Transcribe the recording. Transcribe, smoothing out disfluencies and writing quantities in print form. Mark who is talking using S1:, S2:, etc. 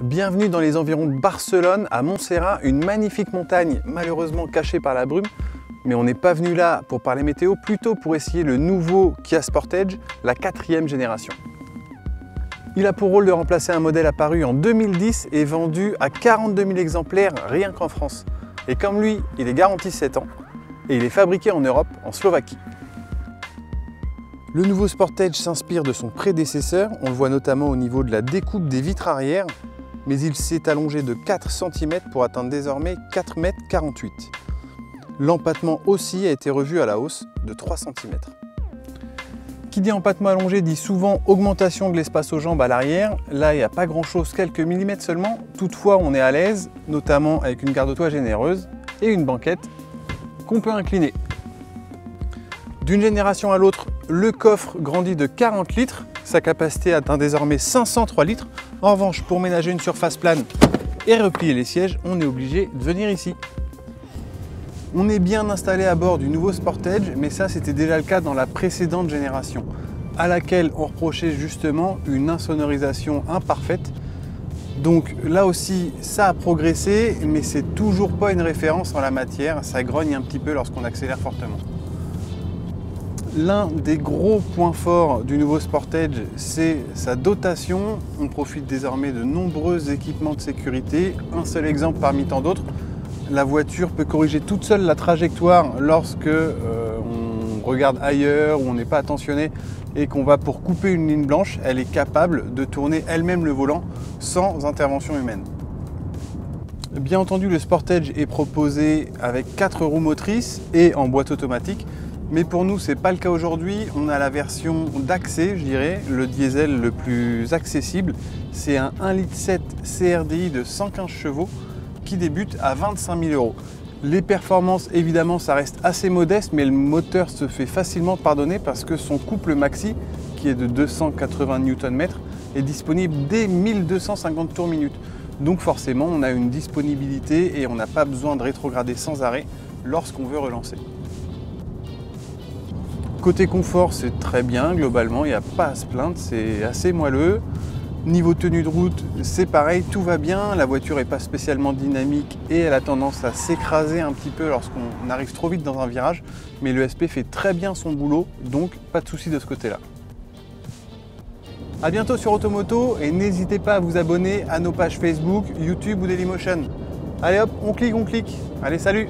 S1: Bienvenue dans les environs de Barcelone, à Montserrat, une magnifique montagne malheureusement cachée par la brume. Mais on n'est pas venu là pour parler météo, plutôt pour essayer le nouveau Kia Sportage, la 4e génération. Il a pour rôle de remplacer un modèle apparu en 2010 et vendu à 42 000 exemplaires rien qu'en France. Et comme lui, il est garanti 7 ans et il est fabriqué en Europe, en Slovaquie. Le nouveau Sportage s'inspire de son prédécesseur, on le voit notamment au niveau de la découpe des vitres arrière, mais il s'est allongé de 4 cm pour atteindre désormais 4,48 m. L'empattement aussi a été revu à la hausse de 3 cm. Qui dit empattement allongé dit souvent augmentation de l'espace aux jambes à l'arrière. Là, il n'y a pas grand chose, quelques millimètres seulement. Toutefois, on est à l'aise, notamment avec une garde-toit généreuse et une banquette qu'on peut incliner. D'une génération à l'autre, le coffre grandit de 40 litres. Sa capacité atteint désormais 503 litres. En revanche, pour ménager une surface plane et replier les sièges, on est obligé de venir ici. On est bien installé à bord du nouveau Sportage, mais ça c'était déjà le cas dans la précédente génération, à laquelle on reprochait justement une insonorisation imparfaite. Donc là aussi, ça a progressé, mais c'est toujours pas une référence en la matière, ça grogne un petit peu lorsqu'on accélère fortement. L'un des gros points forts du nouveau Sportage, c'est sa dotation. On profite désormais de nombreux équipements de sécurité. Un seul exemple parmi tant d'autres, la voiture peut corriger toute seule la trajectoire lorsque on regarde ailleurs ou on n'est pas attentionné et qu'on va pour couper une ligne blanche. Elle est capable de tourner elle-même le volant sans intervention humaine. Bien entendu, le Sportage est proposé avec 4 roues motrices et en boîte automatique. Mais pour nous, ce n'est pas le cas aujourd'hui. On a la version d'accès, je dirais, le diesel le plus accessible. C'est un 1,7 litre CRDI de 115 chevaux qui débute à 25 000 €. Les performances, évidemment, ça reste assez modeste, mais le moteur se fait facilement pardonner parce que son couple maxi, qui est de 280 Nm, est disponible dès 1250 tours minute. Donc forcément, on a une disponibilité et on n'a pas besoin de rétrograder sans arrêt lorsqu'on veut relancer. Côté confort, c'est très bien, globalement, il n'y a pas à se plaindre, c'est assez moelleux. Niveau tenue de route, c'est pareil, tout va bien, la voiture n'est pas spécialement dynamique et elle a tendance à s'écraser un petit peu lorsqu'on arrive trop vite dans un virage, mais le SP fait très bien son boulot, donc pas de souci de ce côté-là. A bientôt sur Automoto et n'hésitez pas à vous abonner à nos pages Facebook, YouTube ou Dailymotion. Allez hop, on clique, allez salut!